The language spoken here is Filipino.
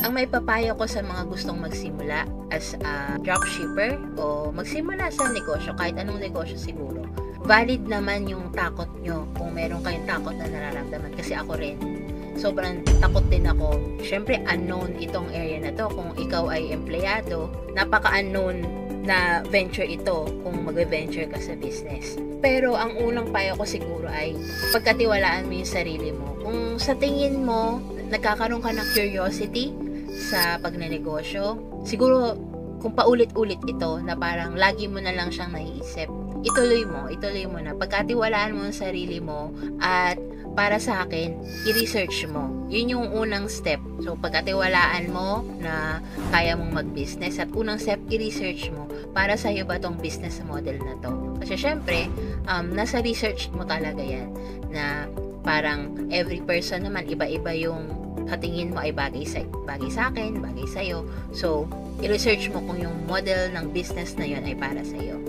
Ang may papayo ko sa mga gustong magsimula as a dropshipper o magsimula sa negosyo, kahit anong negosyo siguro, valid naman yung takot nyo kung meron kayong takot na nararamdaman. Kasi ako rin, sobrang takot din ako. Syempre, unknown itong area na to. Kung ikaw ay empleyado, napaka-unknown na venture ito kung mag-venture ka sa business. Pero ang unang payo ko siguro ay pagkatiwalaan mo yung sarili mo. Kung sa tingin mo, nagkakaroon ka ng curiosity sa pagnenegosyo, siguro kung paulit-ulit ito na parang lagi mo na lang siyang naiisip, ituloy mo na. Pagkatiwalaan mo ang sarili mo at para sa akin, i-research mo. Yun yung unang step. So, pagkatiwalaan mo na kaya mong mag-business at unang step, i-research mo para sa'yo ba tong business model na to. Kasi syempre, nasa research mo talaga yan na parang every person naman, iba-iba yung katingin mo ay bagay sa akin, bagay sa'yo. So, i-research mo kung yung model ng business na yun ay para sa'yo.